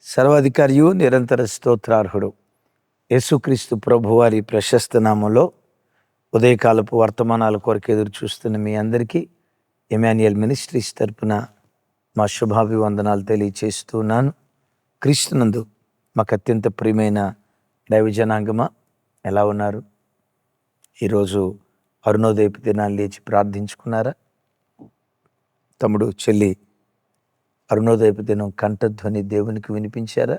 సర్వాధికారియు నిరంతర స్తోత్రార్హుడు యేసుక్రీస్తు ప్రభువారి ప్రశస్త నామంలో ఉదయకాలపు వర్తమానాల కొరకు ఎదురు చూస్తున్న మీ అందరికీ ఎమాన్యుయల్ మినిస్ట్రీస్ తరపున మా శుభాభివందనాలు తెలియచేస్తున్నాను. క్రీస్తునందు మాకు అత్యంత ప్రియమైన దైవజనాంగమా, ఎలా ఉన్నారు? ఈరోజు అరుణోదయపు దినాన్ని లేచి ప్రార్థించుకున్నారా? తమ్ముడు, చెల్లి, అరుణోదయపు దినం కంఠధ్వని దేవునికి వినిపించారా?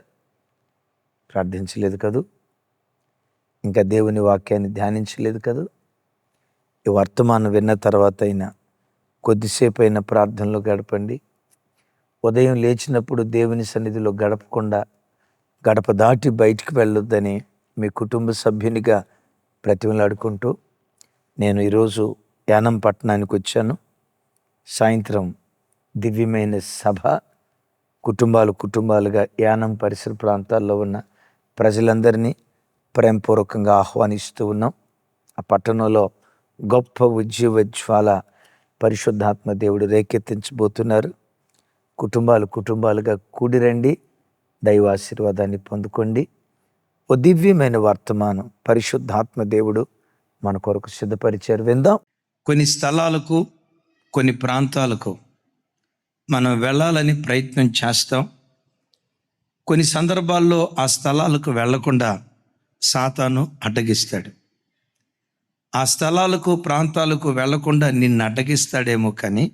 ప్రార్థించలేదు కదూ? ఇంకా దేవుని వాక్యాన్ని ధ్యానించలేదు కదూ? ఈ వర్తమానం విన్న తర్వాత అయినా కొద్దిసేపు అయినా ప్రార్థనలో గడపండి. ఉదయం లేచినప్పుడు దేవుని సన్నిధిలో గడపకుండా గడప దాటి బయటికి వెళ్ళొద్దని మీ కుటుంబ సభ్యునిగా ప్రతిమలాడుకుంటూ నేను ఈరోజు యానం పట్టణానికి వచ్చాను. సాయంత్రం దివ్యమైన సభ, కుటుంబాలుగా యానం పరిసర ప్రాంతాల్లో ఉన్న ప్రజలందరినీ ప్రేమపూర్వకంగా ఆహ్వానిస్తూ ఉన్నాం. ఆ పట్టణంలో గొప్ప ఉజ్జీవజ్వాల పరిశుద్ధాత్మ దేవుడు రేకెత్తించబోతున్నారు. కుటుంబాలుగా కూడిరండి, దైవాశీర్వాదాన్ని పొందుకోండి. ఓ దివ్యమైన వర్తమానం పరిశుద్ధాత్మ దేవుడు మన కొరకు సిద్ధపరిచారు. విందాం. కొన్ని స్థలాలకు, కొన్ని ప్రాంతాలకు మనం వెళ్ళాలని ప్రయత్నం చేస్తాం. కొన్ని సందర్భాల్లో ఆ స్థలాలకు వెళ్లకుండా సాతాను అడ్డగిస్తాడు. ఆ స్థలాలకు, ప్రాంతాలకు వెళ్లకుండా నిన్ను అడ్డగిస్తాడేమో, కానీ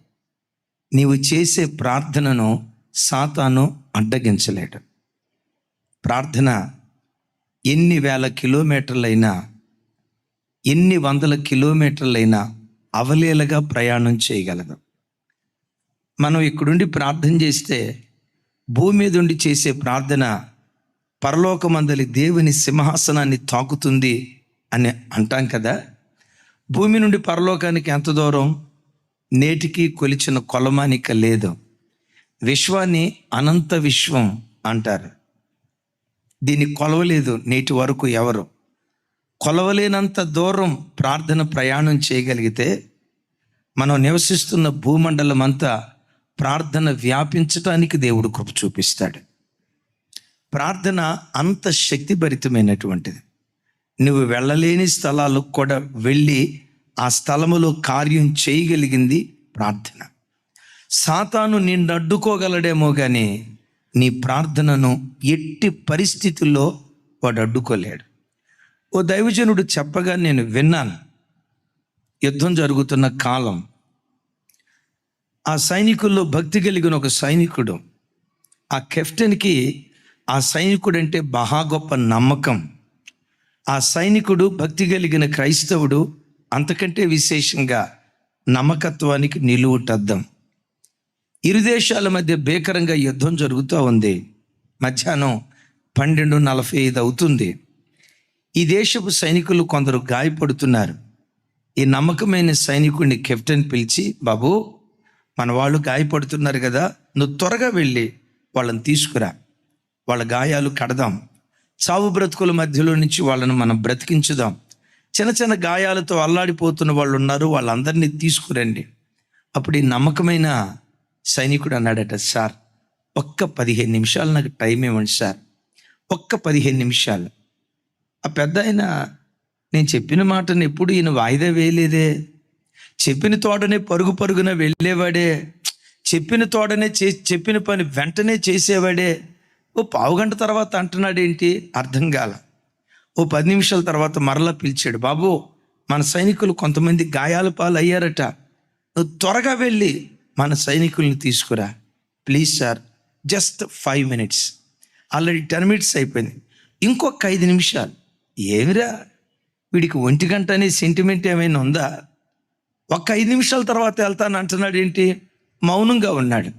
నీవు చేసే ప్రార్థనను సాతాను అడ్డగించలేడు. ప్రార్థన ఎన్ని వేల కిలోమీటర్లైనా, ఎన్ని వందల కిలోమీటర్లైనా అవలీలగా ప్రయాణం చేయగలదు. మనం ఇక్కడుండి ప్రార్థన చేస్తే భూమి మీద ఉండి చేసే ప్రార్థన పరలోకమందలి దేవుని సింహాసనాన్ని తాకుతుంది అని అంటాం కదా. భూమి నుండి పరలోకానికి ఎంత దూరం? నేటికి కొలిచిన కొలమానిక లేదు. విశ్వాన్ని అనంత విశ్వం అంటారు. దీన్ని కొలవలేదు నేటి వరకు ఎవరు. కొలవలేనంత దూరం ప్రార్థన ప్రయాణం చేయగలిగితే మనం నివసిస్తున్న భూమండలం అంతా ప్రార్థన వ్యాపించటానికి దేవుడు కృప చూపిస్తాడు. ప్రార్థన అంత శక్తిభరితమైనటువంటిది. నువ్వు వెళ్ళలేని స్థలాలకు కూడా వెళ్ళి ఆ స్థలములో కార్యం చేయగలిగింది ప్రార్థన. సాతాను నిన్ను అడ్డుకోగలడేమో కానీ నీ ప్రార్థనను ఎట్టి పరిస్థితుల్లో వాడు అడ్డుకోలేడు. ఓ దైవజనుడు చెప్పగా నేను విన్నాను. యుద్ధం జరుగుతున్న కాలం, ఆ సైనికుల్లో భక్తి కలిగిన ఒక సైనికుడు, ఆ కెప్టెన్కి ఆ సైనికుడు అంటే మహా గొప్ప నమ్మకం. ఆ సైనికుడు భక్తి కలిగిన క్రైస్తవుడు అంతకంటే విశేషంగా నమ్మకత్వానికి నిలువుటద్దం. ఇరు దేశాల మధ్య భీకరంగా యుద్ధం జరుగుతూ ఉంది. మధ్యాహ్నం 12:45 అవుతుంది. ఈ దేశపు సైనికులు కొందరు గాయపడుతున్నారు. ఈ నమ్మకమైన సైనికుడిని కెప్టెన్ పిలిచి, బాబు, మన వాళ్ళు గాయపడుతున్నారు కదా, నువ్వు త్వరగా వెళ్ళి వాళ్ళని తీసుకురా, వాళ్ళ గాయాలు కడదాం, చావు బ్రతుకుల మధ్యలో నుంచి వాళ్ళను మనం బ్రతికించుదాం. చిన్న చిన్న గాయాలతో అల్లాడిపోతున్న వాళ్ళు ఉన్నారు, వాళ్ళందరినీ తీసుకురండి. అప్పుడు ఈ నమ్మకమైన సైనికుడు అన్నాడట, సార్, ఒక్క 15 నిమిషాలు నాకు టైం ఇవ్వండి సార్, ఒక్క 15 నిమిషాలు. ఆ పెద్ద ఆయన, నేను చెప్పిన మాటను ఎప్పుడు ఈయన వాయిదా వేయలేదే, చెప్పిన తోటనే పరుగున వెళ్ళేవాడే, చెప్పిన తోటనే చెప్పిన పని వెంటనే చేసేవాడే. ఓ పావుగంట తర్వాత అంటున్నాడేంటి అర్థం కాల. ఓ 10 నిమిషాల తర్వాత మరలా పిలిచాడు, బాబు, మన సైనికులు కొంతమంది గాయాల పాలు అయ్యారట, నువ్వు త్వరగా వెళ్ళి మన సైనికుల్ని తీసుకురా please sir, just 5 minutes. Already 10 minutes అయిపోయింది, ఇంకొక 5 నిమిషాలు. ఏమిరా, వీడికి 1 గంట అనే సెంటిమెంట్ ఏమైనా ఉందా? ఒక్క 5 నిమిషాల తర్వాత వెళ్తాను అంటున్నాడు ఏంటి? మౌనంగా ఉన్నాడు.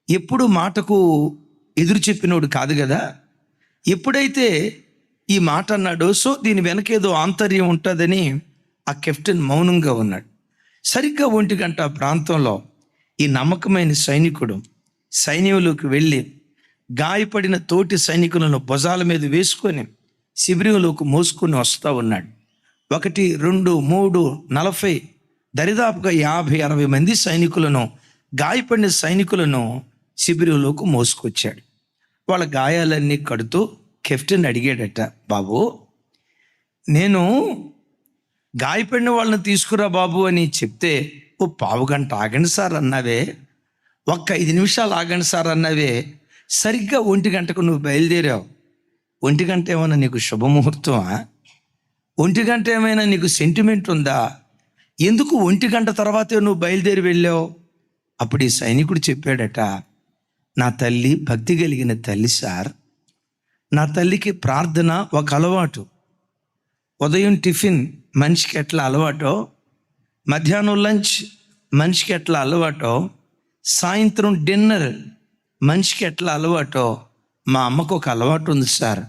ఎప్పుడు మాటకు ఎదురు చెప్పినోడు కాదు కదా. ఎప్పుడైతే ఈ మాట అన్నాడో, సో దీని వెనకేదో ఆంతర్యం ఉంటుందని ఆ కెప్టెన్ మౌనంగా ఉన్నాడు. సరిగ్గా 1 గంట ప్రాంతంలో ఈ నమ్మకమైన సైనికుడు సైన్యంలోకి వెళ్ళి గాయపడిన తోటి సైనికులను భుజాల మీద వేసుకొని శిబిరంలోకి మోసుకొని వస్తూ ఉన్నాడు. 1, 2, 3, 40 దరిదాపుగా 50-60 మంది సైనికులను, గాయపడిన సైనికులను శిబిరంలోకి మోసుకొచ్చాడు. వాళ్ళ గాయాలన్నీ కడుతూ కెప్టెన్ అడిగాడట, బాబు నేను గాయపడిన వాళ్ళని తీసుకురా బాబు అని చెప్తే, ఓ పావు గంట ఆగండి సార్ అన్నావే, ఒక్క 5 నిమిషాలు ఆగండి సార్ అన్నావే, సరిగ్గా 1 గంటకు నువ్వు బయలుదేరావు. 1 గంట ఏమైనా నీకు శుభముహూర్తమా? 1 గంట ఏమైనా నీకు సెంటిమెంట్ ఉందా? ఎందుకు 1 గంట తర్వాతే నువ్వు బయలుదేరి వెళ్ళావు? అప్పుడు ఈ సైనికుడు చెప్పాడట, నా తల్లి భక్తి కలిగిన తల్లి సార్. నా తల్లికి ప్రార్థన ఒక అలవాటు. ఉదయం టిఫిన్ మనిషికి ఎట్లా అలవాటో, మధ్యాహ్నం లంచ్ మనిషికి ఎట్లా అలవాటో, సాయంత్రం డిన్నర్ మనిషికి ఎట్లా అలవాటో, మా అమ్మకు ఒక అలవాటు ఉంది సార్.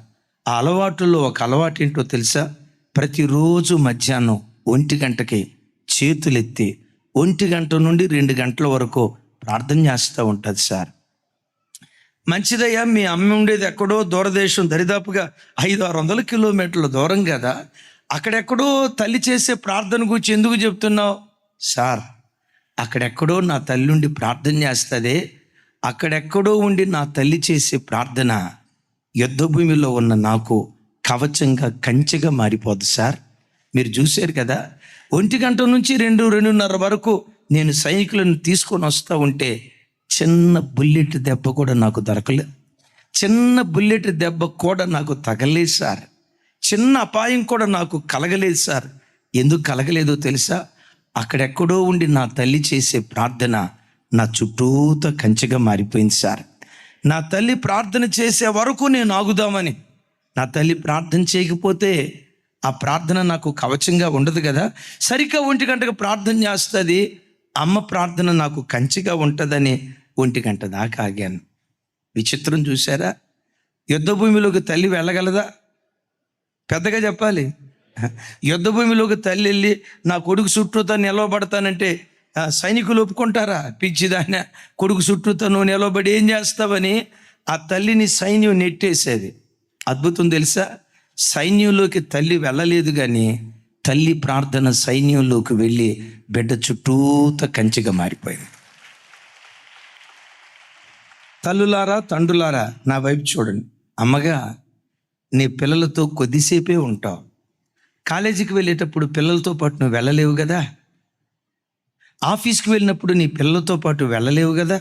ఆ అలవాటులో ఒక అలవాటు ఏంటో తెలుసా? ప్రతిరోజు మధ్యాహ్నం 1 గంటకి చేతులెత్తి 1 గంట నుండి 2 గంటల వరకు ప్రార్థన చేస్తూ ఉంటుంది సార్. మంచిదయ్యా, మీ అమ్మ ఉండేది ఎక్కడో దూరదేశం, దరిదాపుగా 500-600 కిలోమీటర్ల దూరం కదా, అక్కడెక్కడో తల్లి చేసే ప్రార్థన గురించి ఎందుకు చెప్తున్నావు? సార్, అక్కడెక్కడో నా తల్లి ఉండి ప్రార్థన చేస్తుంది, అక్కడెక్కడో ఉండి నా తల్లి చేసే ప్రార్థన యుద్ధ భూమిలో ఉన్న నాకు కవచంగా, కంచెగా మారిపోదు సార్. మీరు చూశారు కదా, 1 గంట నుంచి 2-2:30 వరకు నేను సైనికులను తీసుకొని వస్తూ ఉంటే చిన్న బుల్లెట్ దెబ్బ కూడా నాకు దొరకలేదు. చిన్న బుల్లెట్ దెబ్బ కూడా నాకు తగలేదు సార్. చిన్న అపాయం కూడా నాకు కలగలేదు సార్. ఎందుకు కలగలేదో తెలుసా? అక్కడెక్కడో ఉండి నా తల్లి చేసే ప్రార్థన నా చుట్టూతో కంచెగా మారిపోయింది సార్. నా తల్లి ప్రార్థన చేసే వరకు నేను ఆగుదామని. నా తల్లి ప్రార్థన చేయకపోతే ఆ ప్రార్థన నాకు కవచంగా ఉండదు కదా. సరిగ్గా 1 గంటకు ప్రార్థన చేస్తుంది, అమ్మ ప్రార్థన నాకు కంచెగా ఉంటుందని 1 గంట దాకా ఆగాను. విచిత్రం చూసారా? యుద్ధ భూమిలోకి తల్లి వెళ్ళగలదా? పెద్దగా చెప్పాలి. యుద్ధ భూమిలోకి తల్లి వెళ్ళి నా కొడుకు చుట్టూతో నిలవబడతానంటే సైనికులు ఒప్పుకుంటారా? పిచ్చిదాన్న, కొడుకు చుట్టూతో నువ్వు నిలవబడి ఏం చేస్తావని ఆ తల్లిని సైన్యం నెట్టేసేది. అద్భుతం తెలుసా? సైన్యంలోకి తల్లి వెళ్ళలేదు, కానీ తల్లి ప్రార్థన సైన్యంలోకి వెళ్ళి బిడ్డ చుట్టూతో కంచెగా మారిపోయింది. తల్లులారా, తండ్రులారా, నా వైపు చూడండి. అమ్మగా నీ పిల్లలతో కొద్దిసేపే ఉంటావు. కాలేజీకి వెళ్ళేటప్పుడు పిల్లలతో పాటు నువ్వు వెళ్ళలేవు కదా. ఆఫీస్కి వెళ్ళినప్పుడు నీ పిల్లలతో పాటు వెళ్ళలేవు కదా.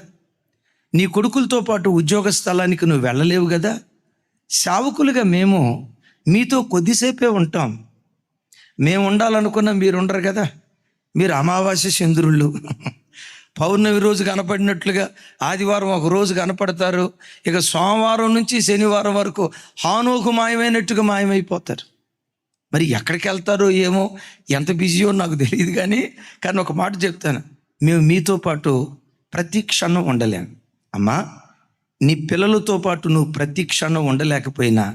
నీ కొడుకులతో పాటు ఉద్యోగ స్థలానికి నువ్వు వెళ్ళలేవు కదా. సేవకులుగా మేము మీతో కొద్దిసేపే ఉంటాం. మేము ఉండాలనుకున్న మీరు ఉండరు కదా. మీరు అమావాస్య చంద్రుళ్ళు. పౌర్ణమి రోజు కనపడినట్లుగా ఆదివారం ఒక రోజు కనపడతారు, ఇక సోమవారం నుంచి శనివారం వరకు హానోకు మాయమైనట్టుగా మాయమైపోతారు. మరి ఎక్కడికి వెళ్తారో ఏమో, ఎంత బిజీయో నాకు తెలియదు, కానీ ఒక మాట చెప్తాను, మేము మీతో పాటు ప్రతి క్షణం ఉండలేము. అమ్మా, నీ పిల్లలతో పాటు నువ్వు ప్రతి క్షణం ఉండలేకపోయినా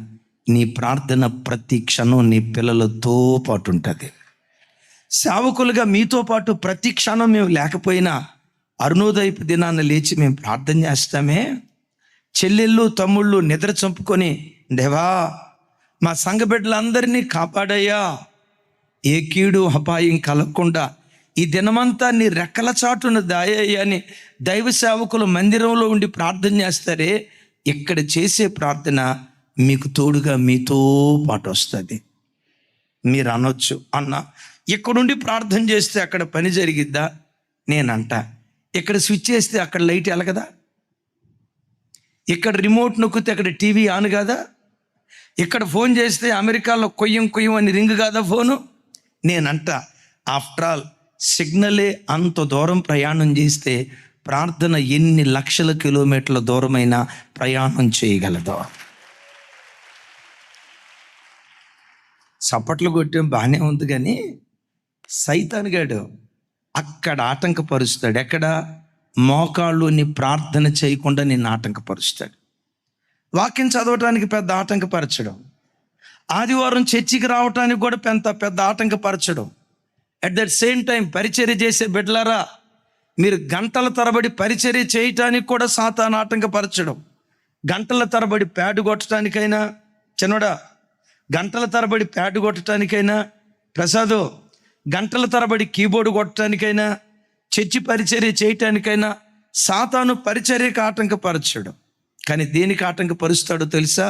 నీ ప్రార్థన ప్రతి క్షణం నీ పిల్లలతో పాటు ఉంటుంది. సేవకులుగా మీతో పాటు ప్రతి క్షణం మేము లేకపోయినా అరుణోదయపు దినాన్ని లేచి మేము ప్రార్థన చేస్తామే. చెల్లెళ్ళు తమ్ముళ్ళు నిద్ర చంపుకొని, దేవా మా సంఘ బిడ్డలందరినీ కాపాడయ్యా, ఏ కీడు అపాయం కలగకుండా ఈ దినమంతా నీ రెక్కల చాటును దాయ్యా అని దైవ సేవకులు మందిరంలో ఉండి ప్రార్థన చేస్తారే. ఇక్కడ చేసే ప్రార్థన మీకు తోడుగా మీతో పాటు వస్తుంది. మీరు అనొచ్చు, అన్న ఇక్కడుండి ప్రార్థన చేస్తే అక్కడ పని జరిగిద్దా? నేనంట, ఇక్కడ స్విచ్ చేస్తే అక్కడ లైట్ వెలగదా? ఇక్కడ రిమోట్ నొక్కితే అక్కడ టీవీ ఆన్ కాదా? ఇక్కడ ఫోన్ చేస్తే అమెరికాలో కొయ్యం అని రింగ్ కాదా ఫోను? నేనంట, ఆఫ్టర్ ఆల్ సిగ్నలే అంత దూరం ప్రయాణం చేస్తే ప్రార్థన ఎన్ని లక్షల కిలోమీటర్ల దూరమైనా ప్రయాణం చేయగలదో. చప్పట్లు కొట్టేం బాగానే ఉంది, కానీ సైతానుగాడు అక్కడ ఆటంకపరుస్తాడు. ఎక్కడ? మోకాళ్ళుని ప్రార్థన చేయకుండా నిన్ను ఆటంకపరుస్తాడు. వాక్యం చదవటానికి పెద్ద ఆటంకపరచడం, ఆదివారం చర్చికి రావటానికి కూడా పెద్ద ఆటంకపరచడం. అట్ దట్ సేమ్ టైం పరిచర్య చేసే బిడ్డలారా, మీరు గంటల తరబడి పరిచర్య చేయటానికి కూడా సాతాను ఆటంకపరచడం. గంటల తరబడి ప్యాడ్ కొట్టడానికైనా, చిన్నోడా గంటల తరబడి ప్యాడ్ కొట్టడానికైనా, ప్రసాదు గంటల తరబడి కీబోర్డు కొట్టడానికైనా, చర్చి పరిచర్య చేయటానికైనా సాతాను పరిచర్యకు ఆటంకపరచడం. కానీ దేనికి ఆటంకపరుస్తాడో తెలుసా?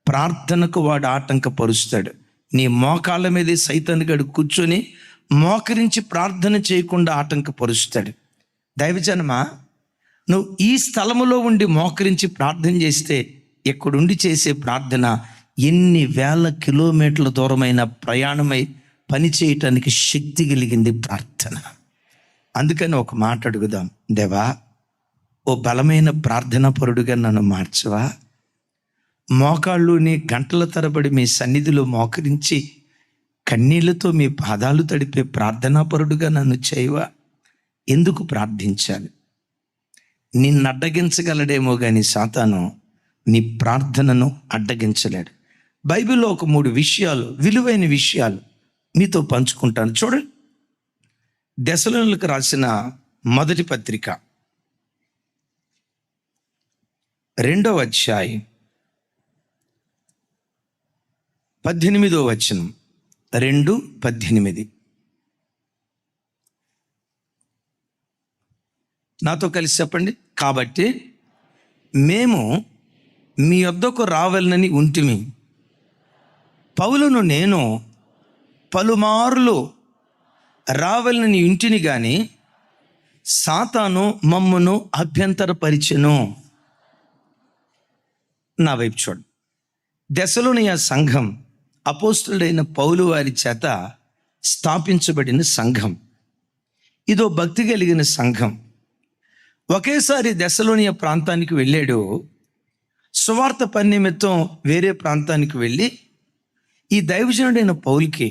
ప్రార్థనకు వాడు ఆటంకపరుస్తాడు. నీ మోకాళ్ళ మీదే సైతాను గడు కూర్చొని మోకరించి ప్రార్థన చేయకుండా ఆటంకపరుస్తాడు. దైవజనమా, నువ్వు ఈ స్థలములో ఉండి మోకరించి ప్రార్థన చేస్తే ఎక్కడుండి చేసే ప్రార్థన ఎన్ని వేల కిలోమీటర్ల దూరమైన ప్రయాణమై పని చేయటానికి శక్తి కలిగింది ప్రార్థన. అందుకని ఒక మాట అడుగుదాం, దేవా ఓ బలమైన ప్రార్థనా పరుడుగా నన్ను మార్చవా? మోకాళ్ళుని గంటల తరబడి మీ సన్నిధిలో మోకరించి కన్నీళ్లతో మీ పాదాలు తడిపే ప్రార్థనా పరుడుగా నన్ను చేయవా? ఎందుకు ప్రార్థించాలి? నిన్ను అడ్డగించగలడేమో కానీ సాతాను నీ ప్రార్థనను అడ్డగించలేడు. బైబిల్లో ఒక 3 విషయాలు, విలువైన విషయాలు మీతో పంచుకుంటాను. చూడండి, దెసలోనికీయులకు రాసిన మొదటి పత్రిక 2వ అధ్యాయం 18వ వచనం. 2:18. నాతో కలిసి చెప్పండి. కాబట్టి మేము మీ యొద్దకు రావాలని ఉంటిమి. పౌలును నేను పలుమార్లు రావాలని ఇంటిని గాని సాతాను మమ్మును అభ్యంతరపరిచెను. నా వైపు చూడు. దెసలోనియ సంఘం అపోస్తులుడైన పౌలు వారి చేత స్థాపించబడిన సంఘం. ఇదో భక్తి కలిగిన సంఘం. ఒకేసారి దెసలోనియ ప్రాంతానికి వెళ్ళాడు. సువార్త పని నిమిత్తం వేరే ప్రాంతానికి వెళ్ళి ఈ దైవజనుడైన పౌలుకి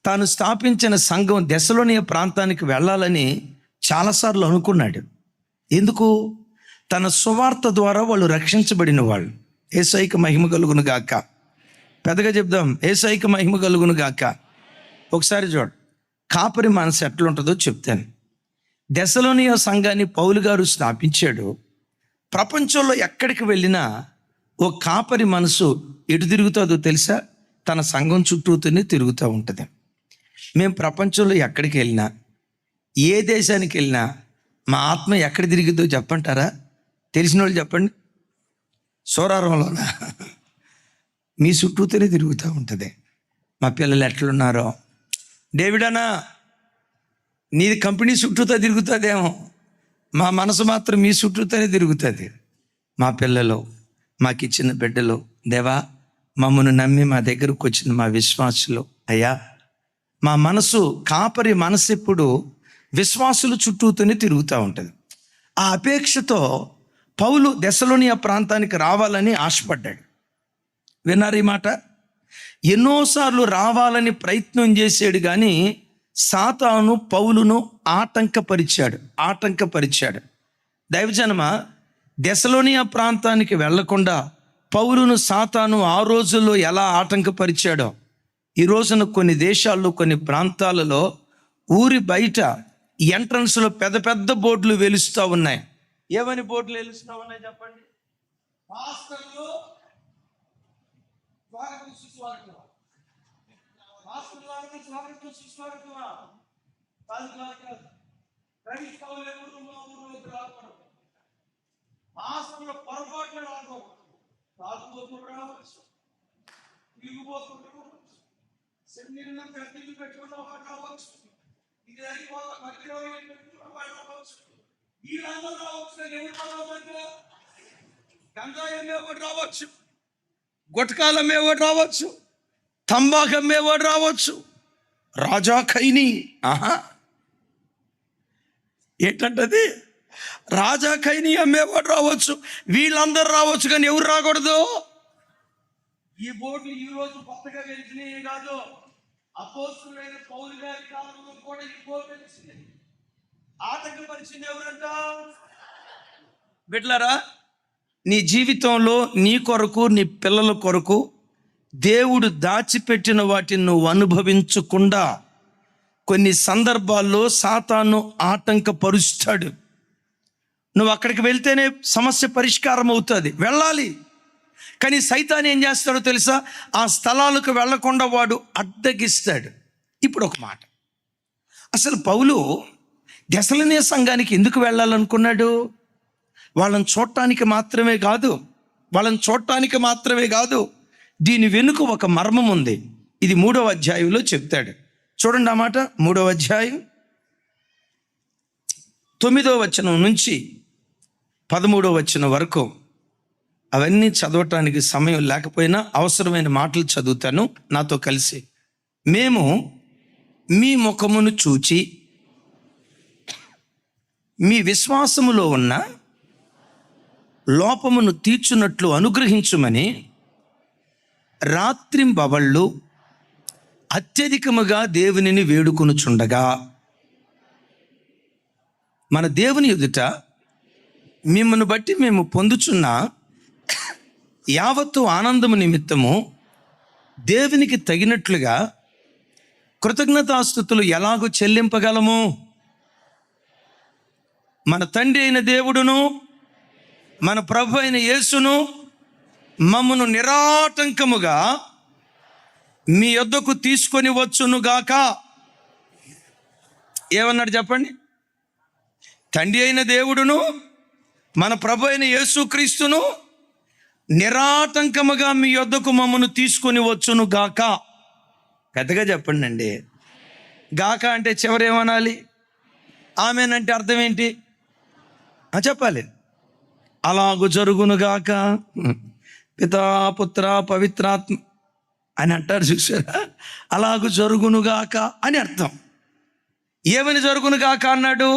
తాను స్థాపించిన సంఘం దెసలోనియ ప్రాంతానికి వెళ్ళాలని చాలాసార్లు అనుకున్నాడు. ఎందుకు? తన సువార్త ద్వారా వాళ్ళు రక్షించబడిన వాళ్ళు. యేసయ్యకు మహిమ కలుగును గాక. పెద్దగా చెప్దాం, యేసయ్యకు మహిమ కలుగును గాక. ఒకసారి చూడు, కాపరి మనసు ఎట్లుంటుందో చెప్తాను. దెసలోనియ సంఘాన్ని పౌలు గారు స్థాపించాడు. ప్రపంచంలో ఎక్కడికి వెళ్ళినా ఓ కాపరి మనసు ఎటు తిరుగుతుందో తెలుసా? తన సంఘం చుట్టూతోనే తిరుగుతూ ఉంటుంది. మేము ప్రపంచంలో ఎక్కడికి వెళ్ళినా, ఏ దేశానికి వెళ్ళినా మా ఆత్మ ఎక్కడ తిరిగిద్దో చెప్పంటారా? తెలిసిన వాళ్ళు చెప్పండి. సోరారంలోనా? మీ చుట్టూతోనే తిరుగుతూ ఉంటుంది. మా పిల్లలు ఎట్లున్నారో, డేవిడనా నీది కంపెనీ చుట్టూతో తిరుగుతుందేమో, మా మనసు మాత్రం మీ చుట్టూతోనే తిరుగుతుంది. మా పిల్లలు, మాకు ఇచ్చిన బిడ్డలు, దేవా మమ్మల్ని నమ్మి మా దగ్గరకు వచ్చిన మా విశ్వాసులు, అయ్యా మా మనసు, కాపరి మనసు ఎప్పుడు విశ్వాసులు చుట్టూతోనే తిరుగుతూ ఉంటుంది. ఆ అపేక్షతో పౌలు దెసలోనియ ప్రాంతానికి రావాలని ఆశపడ్డాడు. విన్నారు ఈ మాట? ఎన్నోసార్లు రావాలని ప్రయత్నం చేశాడు, కానీ సాతాను పౌలును ఆటంకపరిచాడు. దైవజనమా, దెసలోనియ ప్రాంతానికి వెళ్లకుండా పౌలును సాతాను ఆ రోజుల్లో ఎలా ఆటంకపరిచాడో ఈ రోజున కొన్ని దేశాల్లో, కొన్ని ప్రాంతాలలో ఊరి బయట ఎంట్రన్స్లో పెద్ద పెద్ద బోర్డులు వెలుస్తూ ఉన్నాయి. ఏమని బోర్డులు వెలుస్తూ ఉన్నాయి చెప్పండి? పాస్టర్లు స్వాగతం సుస్వాగతం, పాస్టర్లకు స్వాగతం సుస్వాగతం. పాస్టర్లు పొరపాట్లు రాకూడదు. తాగుబోతులు రావచ్చు, తిరుగుబోతులు రావచ్చు, శరీరం కత్తిలు పెట్టుకున్న వాడు రావచ్చు, ఇది అయిపోతా మధ్యలో వాడు రావచ్చు, వీళ్ళందరూ రావచ్చు. గంజాయి అమ్మేవాడు రావచ్చు, గుట్కాలు అమ్మేవాడు రావచ్చు, తంబాకు అమ్మేవాడు రావచ్చు, రాజా ఖైనీ. ఏంటంటది? రాజా ఖైనీ అమ్మేవాడు రావచ్చు, వీళ్ళందరూ రావచ్చు, కానీ ఎవరు రాకూడదు? ఈ బోర్డులు ఈ రోజు కొత్తగా వెలిసినవి కాదు. అపోస్తులైన పౌలు గారి కాలంలో కూడా ఈ బోర్డు వెలిసింది. ఆటంకపరిచింది ఎవరంట? బిడ్డలారా, నీ జీవితంలో నీ కొరకు, నీ పిల్లల కొరకు దేవుడు దాచిపెట్టిన వాటిని నువ్వు అనుభవించకుండా కొన్ని సందర్భాల్లో సాతాను ఆటంకపరుస్తాడు. నువ్వు అక్కడికి వెళ్తేనే సమస్య పరిష్కారం అవుతుంది, వెళ్ళాలి. కానీ సైతాను ఏం చేస్తాడో తెలుసా? ఆ స్థలాలకు వెళ్లకుండా వాడు అడ్డగిస్తాడు. ఇప్పుడు ఒక మాట, అసలు పౌలు దెసలోనియ సంఘానికి ఎందుకు వెళ్ళాలనుకున్నాడు? వాళ్ళని చూడటానికి మాత్రమే కాదు, దీని వెనుక ఒక మర్మం ఉంది. ఇది 3వ అధ్యాయంలో చెప్తాడు. చూడండి ఆ మాట. 3వ అధ్యాయం 9వ వచనం నుంచి 13వ వచనం వరకు. అవన్నీ చదవటానికి సమయం లేకపోయినా అవసరమైన మాటలు చదువుతాను నాతో కలిసి. మేము మీ ముఖమును చూచి మీ విశ్వాసములో ఉన్న లోపమును తీర్చున్నట్లు అనుగ్రహించుమని రాత్రింబవళ్ళు అత్యధికముగా దేవునిని వేడుకొనుచుండగా, మన దేవుని ఎదుట మిమ్మల్ని బట్టి మేము పొందుచున్న యావత్తు ఆనందము నిమిత్తము దేవునికి తగినట్లుగా కృతజ్ఞతాస్తుతులు ఎలాగూ చెల్లింపగలము? మన తండ్రి అయిన దేవుడును మన ప్రభు అయిన యేసును మమ్మను నిరాటంకముగా మీ యొద్దకు తీసుకొని వచ్చునుగాక. ఏమన్నాడు చెప్పండి? తండ్రి అయిన దేవుడును మన ప్రభు అయిన యేసుక్రీస్తును నిరాటంకముగా మీ యొద్దకు మమ్మను తీసుకొని వచ్చునుగాక. పెద్దగా చెప్పండి అండి. గాక అంటే చివరేమనాలి? ఆమెనంటే అర్థం ఏంటి చెప్పాలి. అలాగు జరుగునుగాక పితా పుత్ర పవిత్రాత్మ అని అంటారు చూసారా? అలాగు జరుగునుగాక అని అర్థం. ఏమని జరుగునుగాక అన్నాడు?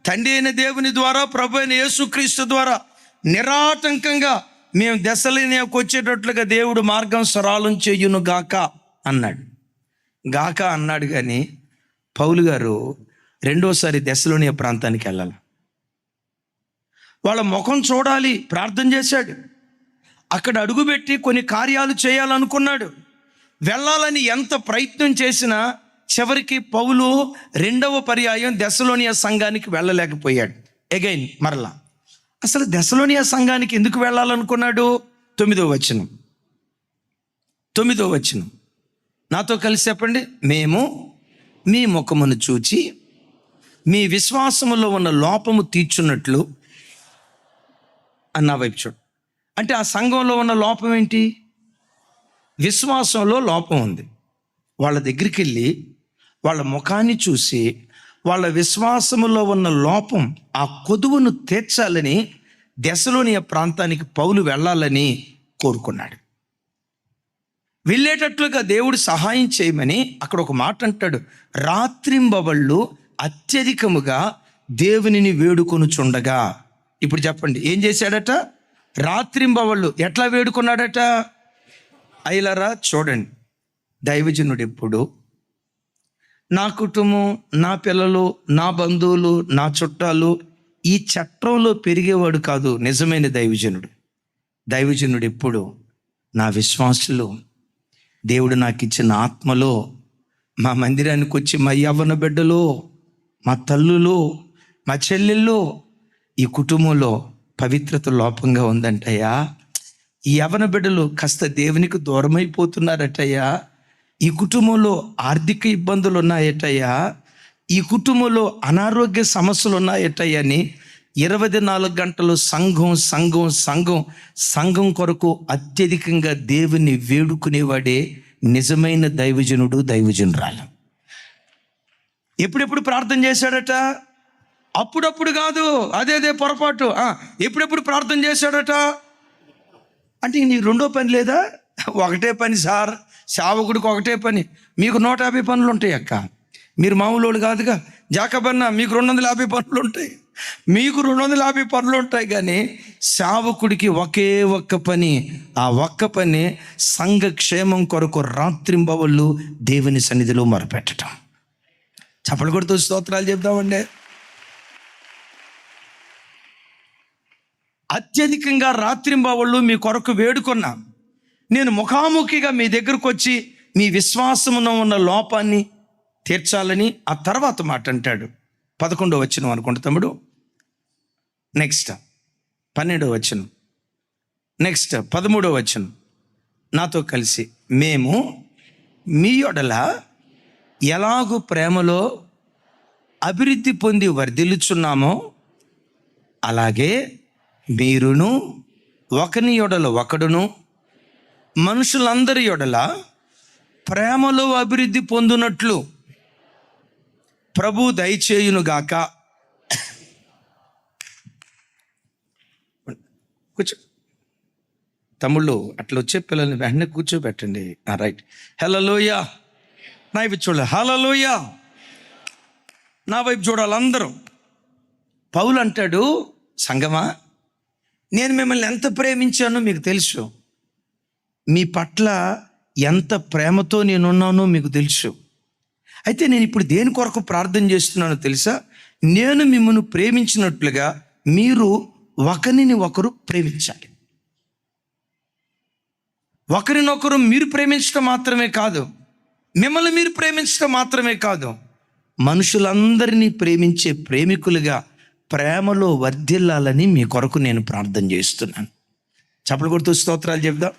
తండ్రి అయిన దేవుని ద్వారా ప్రభు అయిన యేసుక్రీస్తు ద్వారా నిరాటంకంగా మేము దశలోనికి వచ్చేటట్లుగా దేవుడు మార్గం సరళం చెయ్యునుగాక అన్నాడు. గాక అన్నాడు కానీ పౌలు గారు రెండోసారి దశలోనియ ప్రాంతానికి వెళ్ళాలి. వాళ్ళ ముఖం చూడాలి, ప్రార్థన చేశాడు. అక్కడ అడుగుపెట్టి కొన్ని కార్యాలు చేయాలనుకున్నాడు. వెళ్ళాలని ఎంత ప్రయత్నం చేసినా చివరికి పౌలు 2వ పర్యాయం దశలోనియ సంఘానికి వెళ్ళలేకపోయాడు. అగైన్ మరలా అసలు దశలోనియ సంఘానికి ఎందుకు వెళ్ళాలనుకున్నాడు? 9వ వచనం నాతో కలిసి చెప్పండి. మేము మీ ముఖమును చూచి మీ విశ్వాసములో ఉన్న లోపము తీర్చున్నట్లు అన్న వైపు చూడు. అంటే ఆ సంఘంలో ఉన్న లోపం ఏంటి? విశ్వాసంలో లోపం ఉంది. వాళ్ళ దగ్గరికి వెళ్ళి వాళ్ళ ముఖాన్ని చూసి వాళ్ళ విశ్వాసములో ఉన్న లోపం, ఆ కొదువును తీర్చాలని దశలోనియ ప్రాంతానికి పౌలు వెళ్ళాలని కోరుకున్నాడు. వెళ్ళేటట్లుగా దేవుడు సహాయం చేయమని అక్కడ ఒక మాట అంటాడు. రాత్రింబవళ్ళు అత్యధికముగా దేవునిని వేడుకొనుచుండగా. ఇప్పుడు చెప్పండి, ఏం చేశాడట? రాత్రింబవళ్ళు ఎట్లా వేడుకున్నాడట? అయ్యలారా చూడండి, దైవజనుడు ఎప్పుడు నా కుటుంబం, నా పిల్లలు, నా బంధువులు, నా చుట్టాలు ఈ చట్టంలో పెరిగేవాడు కాదు. నిజమైన దైవజనుడు ఎప్పుడు నా విశ్వాసులు, దేవుడు నాకు ఇచ్చిన ఆత్మలో, మా మందిరానికి వచ్చి మా యవ్వన బిడ్డలు, మా తల్లులు, మా చెల్లెళ్ళు, ఈ కుటుంబంలో పవిత్రత లోపంగా ఉందంటయ్యా. ఈ యవ్వన బిడ్డలు కాస్త దేవునికి దూరమైపోతున్నారటయ్యా. ఈ కుటుంబంలో ఆర్థిక ఇబ్బందులు ఉన్నాయటయ్యా. ఈ కుటుంబంలో అనారోగ్య సమస్యలు ఉన్నాయటయ్యా అని 24 గంటలు సంఘం కొరకు అత్యధికంగా దేవుని వేడుకునేవాడే నిజమైన దైవజనురాలు. ఎప్పుడెప్పుడు ప్రార్థన చేశాడట? అప్పుడప్పుడు కాదు, అదే పొరపాటు. ఎప్పుడెప్పుడు ప్రార్థన చేశాడట అంటే నీకు రెండో పని లేదా? ఒకటే పని సార్, సేవకుడికి ఒకటే పని. మీకు 150 పనులు ఉంటాయి అక్క, మీరు మామూలు వాళ్ళు కాదుగా. జాకబన్నా మీకు 250 పనులు ఉంటాయి, మీకు 250 పనులు ఉంటాయి. కానీ సేవకుడికి ఒకే ఒక్క పని, ఆ ఒక్క పని సంఘ క్షేమం కొరకు రాత్రింబవళ్ళు దేవుని సన్నిధిలో మొరపెట్టడం. చప్పలు కొడుతూ స్తోత్రాలు చెప్దామండి. అత్యధికంగా రాత్రింబవళ్ళు మీ కొరకు వేడుకున్నా. నేను ముఖాముఖిగా మీ దగ్గరకు వచ్చి మీ విశ్వాసమున ఉన్న లోపాన్ని తీర్చాలని. ఆ తర్వాత మాట అంటాడు 11వ వచనం అనుకుంటా తమ్ముడు. నెక్స్ట్ 12వ వచనం, నెక్స్ట్ 13వ వచనం నాతో కలిసి. మేము మీ యొడల ఎలాగూ ప్రేమలో అభివృద్ధి పొంది వర్ధిల్లుచున్నామో అలాగే మీరును ఒకని యొడల ఒకడును మనుషులందరి యొడల ప్రేమలో అభివృద్ధి పొందునట్లు ప్రభు దయచేయునుగాక. కూర్చో తమ్ముళ్ళు, అట్లా వచ్చే పిల్లల్ని వెంటనే కూర్చోబెట్టండి. రైట్. హల్లెలూయా. నా వైపు చూడాలి. హల్లెలూయా. నా వైపు చూడాలి అందరూ. పౌలు అంటాడు, సంగమా, నేను మిమ్మల్ని ఎంత ప్రేమించానో మీకు తెలుసు. మీ పట్ల ఎంత ప్రేమతో నేనున్నానో మీకు తెలుసు. అయితే నేను ఇప్పుడు దేని కొరకు ప్రార్థన చేస్తున్నానో తెలుసా? నేను మిమ్మల్ని ప్రేమించినట్లుగా మీరు ఒకరిని ఒకరు ప్రేమించాలి. ఒకరినొకరు మీరు ప్రేమించడం మాత్రమే కాదు, మిమ్మల్ని మీరు ప్రేమించడం మాత్రమే కాదు, మనుషులందరినీ ప్రేమించే ప్రేమికులుగా ప్రేమలో వర్ధిల్లాలని మీ కొరకు నేను ప్రార్థన చేస్తున్నాను. చప్పలు కొడుతూ స్తోత్రాలు చెప్దాం.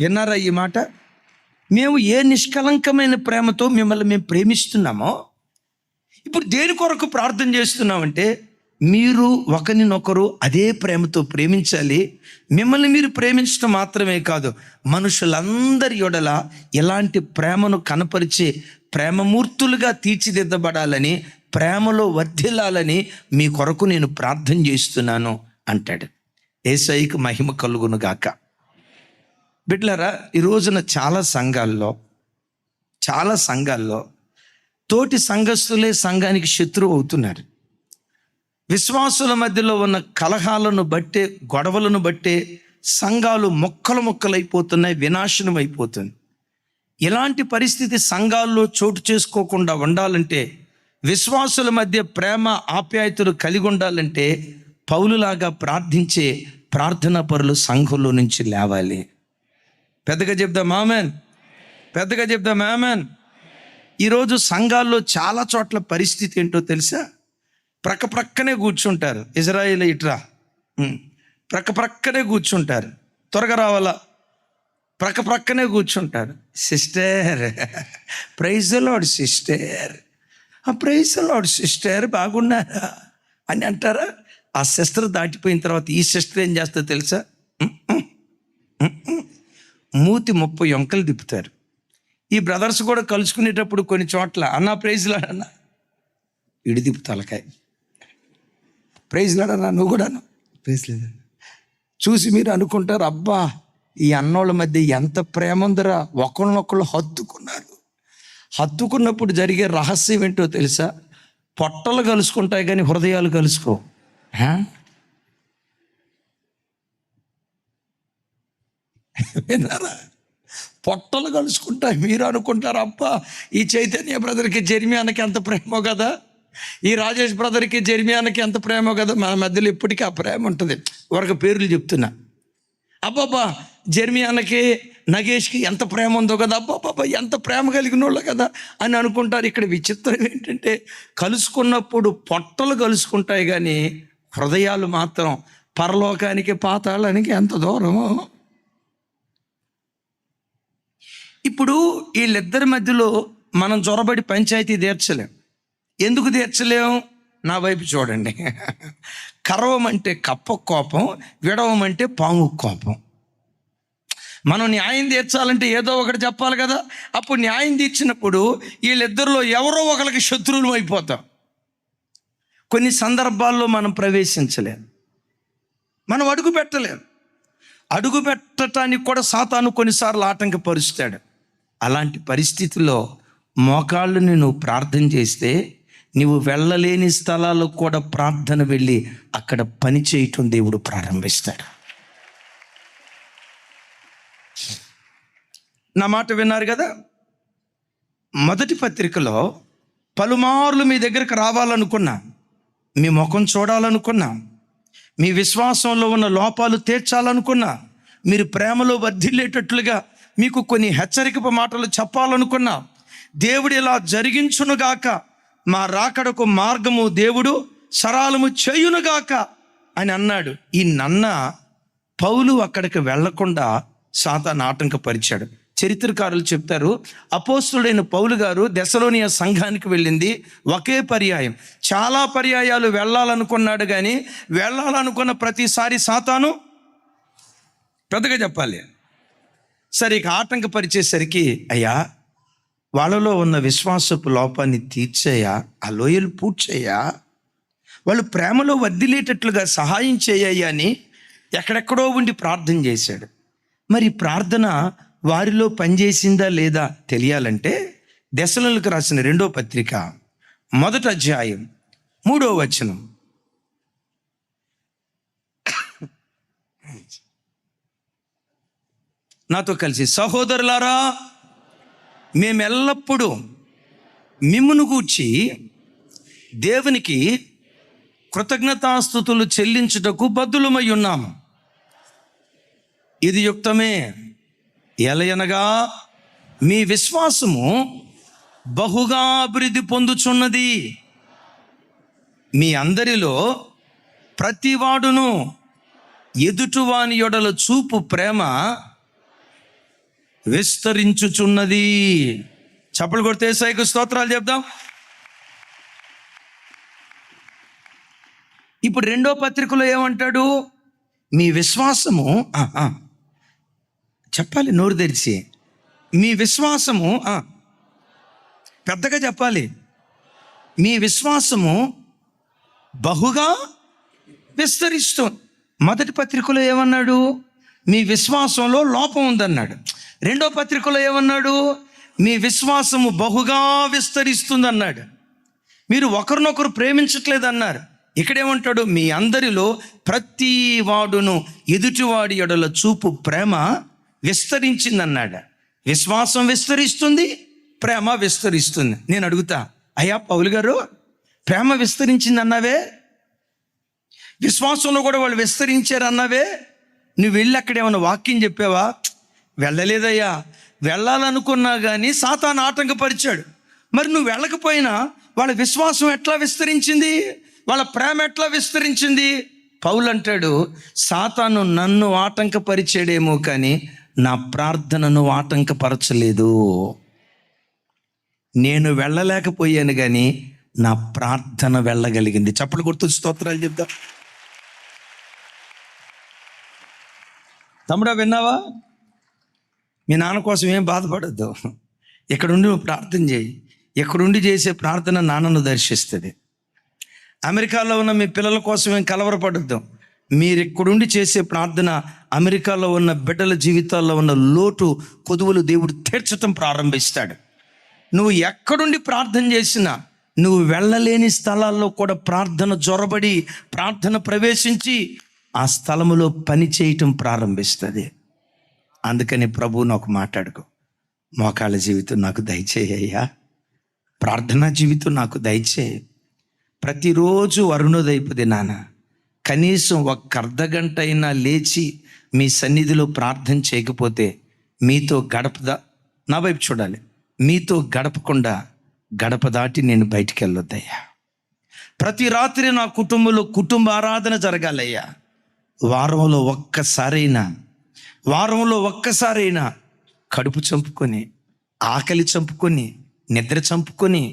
విన్నారా ఈ మాట? మేము ఏ నిష్కలంకమైన ప్రేమతో మిమ్మల్ని మేము ప్రేమిస్తున్నామో ఇప్పుడు దేని కొరకు ప్రార్థన చేస్తున్నామంటే మీరు ఒకరినొకరు అదే ప్రేమతో ప్రేమించాలి. మిమ్మల్ని మీరు ప్రేమించడం మాత్రమే కాదు, మనుషులందరి యొడల ఎలాంటి ప్రేమను కనపరిచే ప్రేమమూర్తులుగా తీర్చిదిద్దబడాలని, ప్రేమలో వర్ధిల్లాలని మీ కొరకు నేను ప్రార్థన చేస్తున్నాను అంటాడు. యేసయ్యకు మహిమ కలుగును గాక. బిడ్డలారా, ఈ రోజున చాలా సంఘాల్లో తోటి సంఘస్థులే సంఘానికి శత్రువు అవుతున్నారు. విశ్వాసుల మధ్యలో ఉన్న కలహాలను బట్టే, గొడవలను బట్టే సంఘాలు మొక్కలైపోతున్నాయి, వినాశనం అయిపోతుంది. ఇలాంటి పరిస్థితి సంఘాల్లో చోటు చేసుకోకుండా ఉండాలంటే, విశ్వాసుల మధ్య ప్రేమ ఆప్యాయతలు కలిగి ఉండాలంటే పౌలులాగా ప్రార్థించే ప్రార్థనా పరులు సంఘంలో నుంచి లేవాలి. పెద్దగా చెప్దాం ఆమెన్. పెద్దగా చెప్దాం ఆమెన్. ఈరోజు సంఘాల్లో చాలా చోట్ల పరిస్థితి ఏంటో తెలుసా? ప్రక్కనే కూర్చుంటారు. ఇజ్రాయేల్ ఇట్రా, ప్రక్కనే కూర్చుంటారు. త్వరగా రావాలా, ప్రక్కనే కూర్చుంటారు. Sister, praise the lord sister, praise the lord sister, బాగున్నారా అని అంటారా? ఆ సిస్టర్ దాటిపోయిన తర్వాత ఈ సిస్టర్ ఏం చేస్తుందో తెలుసా? మూతి 30 వంకలు తిప్పుతారు. ఈ బ్రదర్స్ కూడా కలుసుకునేటప్పుడు కొన్ని చోట్ల అన్నా ప్రైజ్ లాడన్నా, ఇడి తిప్పు తలకాయ, ప్రైజ్ లాడన్నా, నువ్వు కూడా ప్రైజ్ లేదన్నా. చూసి మీరు అనుకుంటారు, అబ్బా ఈ అన్నోళ్ళ మధ్య ఎంత ప్రేమ ఉందరా, ఒకళ్ళనొకళ్ళు హత్తుకున్నప్పుడు జరిగే రహస్యం ఏంటో తెలుసా? పొట్టలు కలుసుకుంటాయి కానీ హృదయాలు కలుసుకో. విన్నారా? పొట్టలు కలుసుకుంటాయి. మీరు అనుకుంటారు, అబ్బా ఈ చైతన్య బ్రదర్కి జెర్మియానకి ఎంత ప్రేమో కదా, ఈ రాజేష్ బ్రదర్కి జెర్మియానకి ఎంత ప్రేమో కదా. మన మధ్యలో ఇప్పటికీ ఆ ప్రేమ ఉంటుంది. వరకు పేర్లు చెప్తున్నా, అబ్బాబ్బా జెర్మియానకి నగేష్కి ఎంత ప్రేమ ఉందో కదా, అబ్బాబ్బా ఎంత ప్రేమ కలిగిన వాళ్ళు కదా అని అనుకుంటారు. ఇక్కడ విచిత్రం ఏంటంటే కలుసుకున్నప్పుడు పొట్టలు కలుసుకుంటాయి కానీ హృదయాలు మాత్రం పరలోకానికి పాతాళానికి ఎంత దూరమో. ఇప్పుడు వీళ్ళిద్దరి మధ్యలో మనం జొరబడి పంచాయతీ తీర్చలేం. ఎందుకు తీర్చలేం? నా వైపు చూడండి. కరవమంటే కప్ప కోపం, విడవమంటే పాము కోపం. మనం న్యాయం తీర్చాలంటే ఏదో ఒకటి చెప్పాలి కదా. అప్పుడు న్యాయం తీర్చినప్పుడు వీళ్ళిద్దరిలో ఎవరో ఒకరికి శత్రువులు అయిపోతాం. కొన్ని సందర్భాల్లో మనం ప్రవేశించలేం, మనం అడుగు పెట్టలేం. అడుగు పెట్టడానికి కూడా సాతాను కొన్నిసార్లు ఆటంకపరుస్తాడు. అలాంటి పరిస్థితుల్లో మోకాళ్ళని నువ్వు ప్రార్థన చేస్తే నువ్వు వెళ్ళలేని స్థలాలకు కూడా ప్రార్థన వెళ్ళి అక్కడ పని చేయటం దేవుడు ప్రారంభిస్తాడు. నా మాట విన్నారు కదా. మొదటి పత్రికలో పలుమార్లు మీ దగ్గరకు రావాలనుకున్నా, మీ ముఖం చూడాలనుకున్నా, మీ విశ్వాసంలో ఉన్న లోపాలు తీర్చాలనుకున్నా, మీరు ప్రేమలో వర్ధిల్లేటట్లుగా మీకు కొన్ని హెచ్చరికపు మాటలు చెప్పాలనుకున్నా, దేవుడు ఇలా జరిగించునుగాక, మా రాకడకు మార్గము దేవుడు సరాలము చేయునుగాక అని అన్నాడు. ఈ నన్న పౌలు అక్కడికి వెళ్లకుండా సాతాను ఆటంకపరిచాడు. చరిత్రకారులు చెప్తారు, అపోస్తుడైన పౌలు గారు దెసలోనియ సంఘానికి వెళ్ళింది ఒకే పర్యాయం. చాలా పర్యాయాలు వెళ్ళాలనుకున్నాడు, కానీ వెళ్ళాలనుకున్న ప్రతిసారి సాతాను పెద్దగా చెప్పాలి సరే ఇక ఆటంకపరిచేసరికి, అయ్యా వాళ్ళలో ఉన్న విశ్వాసపు లోపాన్ని తీర్చేయా, ఆ లోయలు పూడ్చేయా, వాళ్ళు ప్రేమలో వర్ధిల్లేటట్లుగా సహాయం చేయ్యా అని ఎక్కడెక్కడో ఉండి ప్రార్థన చేశాడు. మరి ప్రార్థన వారిలో పనిచేసిందా లేదా తెలియాలంటే దెసలోనికీయులకు రాసిన 2వ పత్రిక 1వ అధ్యాయం 3వ వచనం. నాతో కలిసి, సహోదరులారా, మేమెల్లప్పుడూ మిమ్మును గూర్చి దేవునికి కృతజ్ఞతాస్తుతులు చెల్లించుటకు బద్ధులమై ఉన్నాము. ఇది యుక్తమే, ఎలయనగా మీ విశ్వాసము బహుగా అభివృద్ధి పొందుచున్నది. మీ అందరిలో ప్రతివాడును ఎదుటివాని యొడల చూపు ప్రేమ విస్తరించుచున్నది. చప్పలు కొడితే యేసయ్యకు స్తోత్రాలు చెప్దాం. ఇప్పుడు 2వ పత్రికలో ఏమంటాడు? మీ విశ్వాసము, చెప్పాలి నోరు తెరిచి, మీ విశ్వాసము, పెద్దగా చెప్పాలి, మీ విశ్వాసము బహుగా విస్తరిస్తుంది. 1వ పత్రికలో ఏమన్నాడు? మీ విశ్వాసంలో లోపం ఉందన్నాడు. 2వ పత్రికలో ఏమన్నాడు? మీ విశ్వాసము బహుగా విస్తరిస్తుంది అన్నాడు. మీరు ఒకరినొకరు ప్రేమించట్లేదు అన్నారు. ఇక్కడేమంటాడు? మీ అందరిలో ప్రతి వాడును ఎదుటివాడి ఎడల చూపు ప్రేమ విస్తరించింది అన్నాడు. విశ్వాసం విస్తరిస్తుంది, ప్రేమ విస్తరిస్తుంది. నేను అడుగుతా, అయ్యా పౌలు గారు, ప్రేమ విస్తరించింది అన్నావే, విశ్వాసంలో కూడా వాళ్ళు విస్తరించారు అన్నావే, నువ్వు వెళ్ళి అక్కడ ఏమైనా వాక్యం చెప్పావా? వెళ్ళలేదయ్యా, వెళ్ళాలనుకున్నా కానీ సాతాను ఆటంకపరిచాడు. మరి నువ్వు వెళ్ళకపోయినా వాళ్ళ విశ్వాసం ఎట్లా విస్తరించింది, వాళ్ళ ప్రేమ ఎట్లా విస్తరించింది? పౌలు అంటాడు, సాతాను నన్ను ఆటంకపరిచాడేమో కానీ నా ప్రార్థనను ఆటంకపరచలేదు. నేను వెళ్ళలేకపోయాను కానీ నా ప్రార్థన వెళ్ళగలిగింది. చప్పలు కొడుతూ స్తోత్రాలు చెప్తా. తమ్ముడా, విన్నావా? మీ నాన్న కోసం ఏం బాధపడద్దు. ఇక్కడుండి నువ్వు ప్రార్థన చేయి. ఇక్కడుండి చేసే ప్రార్థన నాన్నను దర్శిస్తుంది. అమెరికాలో ఉన్న మీ పిల్లల కోసం ఏం కలవరపడద్దు. మీరు ఇక్కడుండి చేసే ప్రార్థన అమెరికాలో ఉన్న బిడ్డల జీవితాల్లో ఉన్న లోటు కొదువులు దేవుడు తీర్చటం ప్రారంభిస్తాడు. నువ్వు ఎక్కడుండి ప్రార్థన చేసినా, నువ్వు వెళ్ళలేని స్థలాల్లో కూడా ప్రార్థన జొరబడి, ప్రార్థన ప్రవేశించి ఆ స్థలములో పని చేయటం ప్రారంభిస్తుంది. అందుకని ప్రభువు నాకు మాట్లాడుకో, మోకాళ్ళ జీవితం నాకు దయచేయ్యా, ప్రార్థనా జీవితం నాకు దయచేయి. ప్రతిరోజు అరుణోదయపు నాన్న కనీసం ఒక్క అర్ధగంట అయినా లేచి మీ సన్నిధిలో ప్రార్థన చేయకపోతే మీతో నా వైపు చూడాలి, మీతో గడపకుండా గడప దాటి నేను బయటికి వెళ్ళొద్దయ్యా. ప్రతి రాత్రి నా కుటుంబంలో కుటుంబ ఆరాధన జరగాలయ్యా. వారంలో ఒక్కసారైనా కడుపు చంపుకొని, ఆకలి చంపుకొని, నిద్ర చంపుకొని,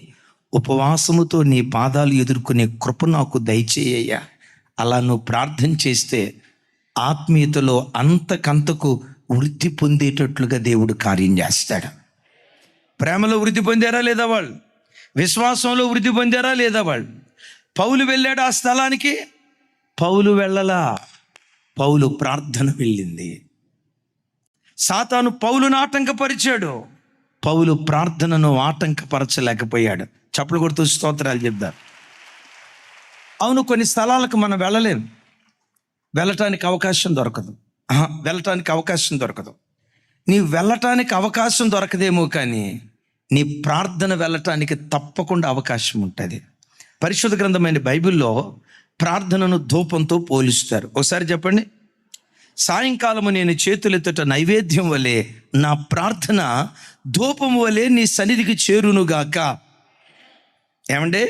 ఉపవాసముతో నీ పాదాలు ఎదుర్కొనే కృప నాకు దయచేయ్యా. అలా నువ్వు ప్రార్థన చేస్తే ఆత్మీయతలో అంతకంతకు వృద్ధి పొందేటట్లుగా దేవుడు కార్యం చేస్తాడు. ప్రేమలో వృద్ధి పొందారా లేదా వాళ్ళు? విశ్వాసంలో వృద్ధి పొందారా లేదా వాళ్ళు? పౌలు వెళ్ళాడు ఆ స్థలానికి? పౌలు వెళ్ళలా, పౌలు ప్రార్థన వెళ్ళింది. సాతాను పౌలును ఆటంకపరిచాడు, పౌలు ప్రార్థనను ఆటంకపరచలేకపోయాడు. చప్పలు కొడుతూ స్తోత్రాలు చెప్తారు. అవును, కొన్ని స్థలాలకు మనం వెళ్ళలేము, వెళ్ళటానికి అవకాశం దొరకదు. నీ వెళ్ళటానికి అవకాశం దొరకదేమో కానీ నీ ప్రార్థన వెళ్ళటానికి తప్పకుండా అవకాశం ఉంటుంది. పరిశుద్ధ గ్రంథమైన బైబిల్లో ప్రార్థనను ధూపంతో పోలిస్తారు. ఒకసారి చెప్పండి. సాయంకాలము నేను చేతులెత్తుట నైవేద్యం వలె నా ప్రార్థన ధూపం వలె నీ సన్నిధికి చేరునుగాక. ఏమంటే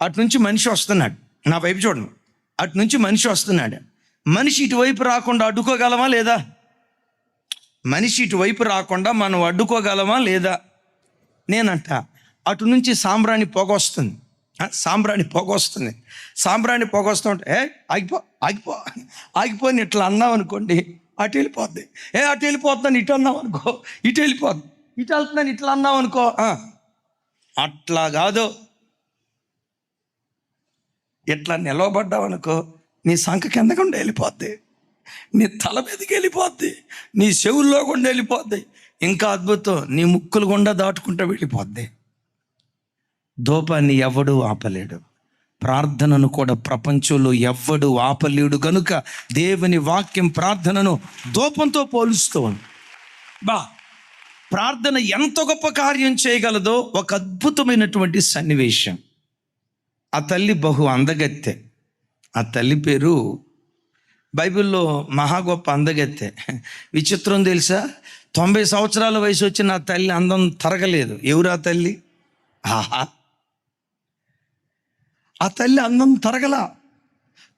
అటు నుంచి మనిషి వస్తున్నాడు, నా వైపు చూడండి, అటు నుంచి మనిషి వస్తున్నాడు. మనిషి ఇటువైపు రాకుండా అడ్డుకోగలమా లేదా? మనిషి ఇటువైపు రాకుండా మనం అడ్డుకోగలమా లేదా? నేనంట అటు నుంచి సాంబ్రాణి పొగ వస్తుంది. సాంబ్రాణి పొగ వస్తుంటే ఆగిపో ఆగిపో ఆగిపోయి ఇట్లా అన్నావు అనుకోండి, అటు వెళ్ళిపోద్ది. అటు వెళ్ళిపోతున్నాను ఇటు అన్నావు అనుకో, ఇటు వెళ్ళిపోద్ది. ఇటు వెళ్తున్నాను ఇట్లా అన్నావు అనుకో, అట్లా కాదు. ఇట్లా నిలవబడ్డావు అనుకో, నీ సంఖ కింద గుండా వెళ్ళిపోద్ది, నీ తల మీదకి వెళ్ళిపోద్ది, నీ చెవుల్లో గుండా వెళ్ళిపోద్ది. ఇంకా అద్భుతం, నీ ముక్కులు గుండా దాటుకుంటూ వెళ్ళిపోద్ది. ధూపాన్ని ఎవడు ఆపలేడు, ప్రార్థనను కూడా ప్రపంచంలో ఎవ్వడు ఆపలేడు. గనుక దేవుని వాక్యం ప్రార్థనను ధూపంతో పోలుస్తూ ఉంది. ప్రార్థన ఎంత గొప్ప కార్యం చేయగలదో ఒక అద్భుతమైనటువంటి సన్నివేశం. ఆ తల్లి బహు అందగత్తె. ఆ తల్లి పేరు బైబిల్లో మహా గొప్ప అందగత్తె. విచిత్రం తెలుసా, 90 సంవత్సరాల వయసు వచ్చిన ఆ తల్లి అందం తరగలేదు. ఎవరు ఆ తల్లి? ఆ తల్లి అందం తరగల.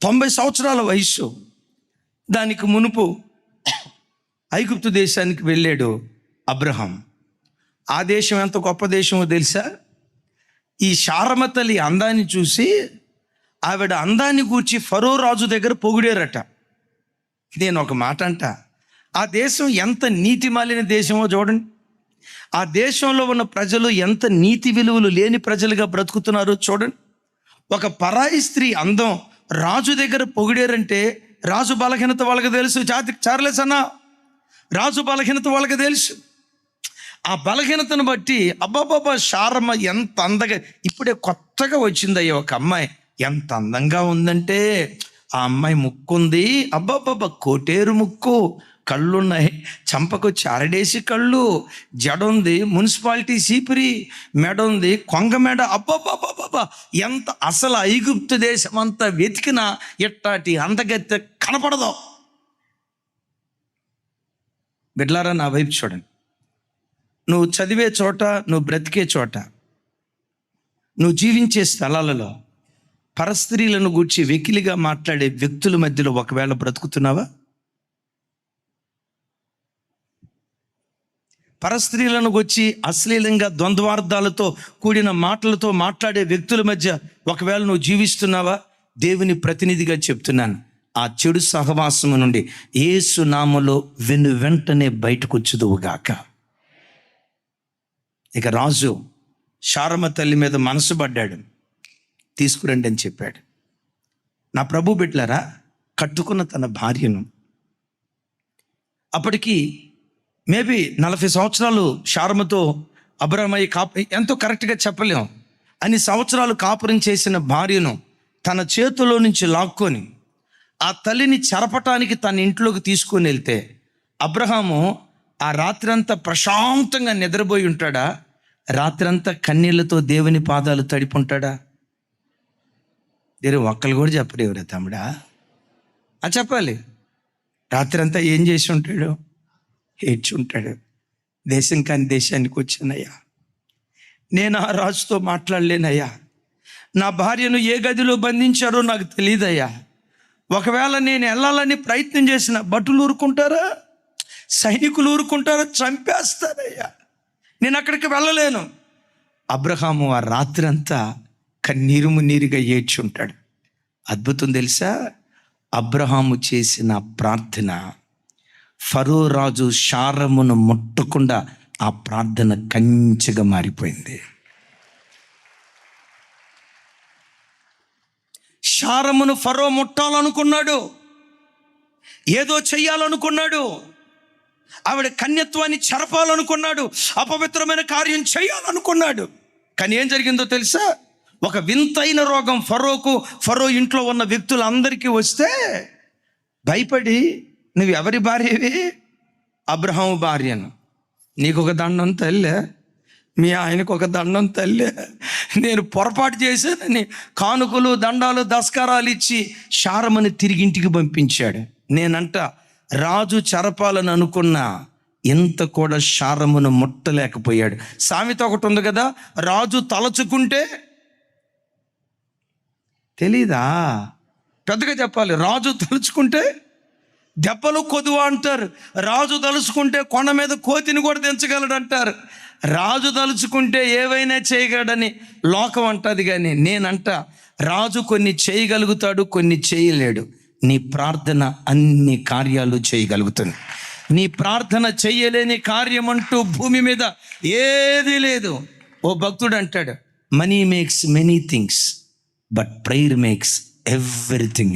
90 సంవత్సరాల వయసు. దానికి మునుపు ఐగుప్తు దేశానికి వెళ్ళాడు అబ్రహాం. ఆ దేశం ఎంత గొప్ప దేశమో తెలుసా? ఈ శారమ తల్లి అందాన్ని చూసి ఆవిడ అందాన్ని గూర్చి ఫరో రాజు దగ్గర పొగిడారట. నేను ఒక మాట అంట, ఆ దేశం ఎంత నీతి మాలిన దేశమో చూడండి. ఆ దేశంలో ఉన్న ప్రజలు ఎంత నీతి విలువలు లేని ప్రజలుగా బ్రతుకుతున్నారో చూడండి. ఒక పరాయి స్త్రీ అందం రాజు దగ్గర పొగిడారంటే రాజు బలహీనత వాళ్ళకి తెలుసు. చార్లెస్ అన్న, రాజు బలహీనత వాళ్ళకి తెలుసు. ఆ బలహీనతను బట్టి అబ్బాబాబా శారమ ఎంత అందగా, ఇప్పుడే కొత్తగా వచ్చిందయ్యా ఒక అమ్మాయి, ఎంత అందంగా ఉందంటే ఆ అమ్మాయి ముక్కు ఉంది, అబ్బాబాబా కోటేరు ముక్కు, కళ్ళున్నాయి, చంపకు చారడేసి కళ్ళు, జడ ఉంది మున్సిపాలిటీ సీపిరి, మెడ ఉంది కొంగ మెడ. అబ్బాబాబాబా ఎంత అసలు ఐగుప్తు దేశం అంతా వెతికినా ఎట్టాటి అందగత్తె కనపడదు. బిడ్లారా, నా వైపు చూడండి. నువ్వు చదివే చోట, నువ్వు బ్రతికే చోట, నువ్వు జీవించే స్థలాలలో పరస్త్రీలను గూర్చి వెకిలిగా మాట్లాడే వ్యక్తుల మధ్యలో ఒకవేళ బ్రతుకుతున్నావా? పరస్త్రీలను గురించి అశ్లీలంగా ద్వంద్వార్థాలతో కూడిన మాటలతో మాట్లాడే వ్యక్తుల మధ్య ఒకవేళ నువ్వు జీవిస్తున్నావా? దేవుని ప్రతినిధిగా చెప్తున్నాను, ఆ చెడు సహవాసము నుండి యేసు నామములో వెంటనే బయటకు వచ్చుదువుగాక. ఇక రాజు శారమ తల్లి మీద మనసు పడ్డాడు. తీసుకురండి అని చెప్పాడు. నా ప్రభు బిడ్డలారా, కట్టుకున్న తన భార్యను, అప్పటికి మేబీ 40 సంవత్సరాలు శారమతో అబ్రహమయ్య ఎంతో కరెక్ట్గా చెప్పలేం, అన్ని సంవత్సరాలు కాపురం చేసిన భార్యను తన చేతిలో నుంచి లాక్కొని ఆ తల్లిని చెరపటానికి తన ఇంట్లోకి తీసుకొని వెళ్తే అబ్రహాము ఆ రాత్రంతా ప్రశాంతంగా నిద్రపోయి ఉంటాడా? రాత్రంతా కన్నీళ్లతో దేవుని పాదాలు తడిపుంటాడా? మీరు ఒక్కరు కూడా చెప్పరు ఎవరా తమ్ముడా? అది చెప్పాలి. రాత్రంతా ఏం చేసి ఉంటాడు? ఏడ్చి ఉంటాడు. దేశం కాని దేశానికి వచ్చానయ్యా, నేను ఆ రాజుతో మాట్లాడలేనయ్యా, నా భార్యను ఏ గదిలో బంధించారో నాకు తెలియదయ్యా, ఒకవేళ నేను వెళ్ళాలని ప్రయత్నం చేసిన భటులు ఊరుకుంటారా, సైనికులు ఊరుకుంటారా, చంపేస్తారయ్యా, నేను అక్కడికి వెళ్ళలేను. అబ్రహాము ఆ రాత్రి అంతా కన్నీరు మున్నీరుగా ఏడ్చి ఉంటాడు. అద్భుతం తెలుసా, అబ్రహాము చేసిన ప్రార్థన ఫరో రాజు శారమును ముట్టకుండా ఆ ప్రార్థన కంచెగా మారిపోయింది. శారమును ఫరో ముట్టాలనుకున్నాడు, ఏదో చెయ్యాలనుకున్నాడు, ఆవిడ కన్యత్వాన్ని చెరపాలనుకున్నాడు, అపవిత్రమైన కార్యం చేయాలనుకున్నాడు. కానీ ఏం జరిగిందో తెలుసా? ఒక వింతైన రోగం ఫరో ఇంట్లో ఉన్న వ్యక్తులందరికీ వస్తే భయపడి, నువ్వు ఎవరి భార్యవి? అబ్రహాము భార్యను. నీకు ఒక దండం తల్లే, మీ ఆయనకు ఒక దండం తల్లే, నేను పొరపాటు చేశానని కానుకలు దండాలు దస్కారాలు ఇచ్చి శారమని తిరిగి ఇంటికి పంపించాడు. నేనంట రాజు చెరపాలని అనుకున్నా, ఇంత కూడా శారమును ముట్టలేకపోయాడు. సామెత ఒకటి ఉంది కదా, రాజు తలచుకుంటే, తెలీదా? పెద్దగా చెప్పాలి, రాజు తలుచుకుంటే దెబ్బలు కొదువ అంటారు. రాజు తలుచుకుంటే కొండ మీద కోతిని కూడా దించగలడు అంటారు. రాజు తలుచుకుంటే ఏవైనా చేయగలడని లోకం అంటది. కానీ నేనంట, రాజు కొన్ని చేయగలుగుతాడు, కొన్ని చేయలేడు. నీ ప్రార్థన అన్ని కార్యాలు చేయగలుగుతుంది. నీ ప్రార్థన చెయ్యలేని కార్యం అంటూ భూమి మీద ఏది లేదు. ఓ భక్తుడు అంటాడు, money makes many things but prayer makes everything.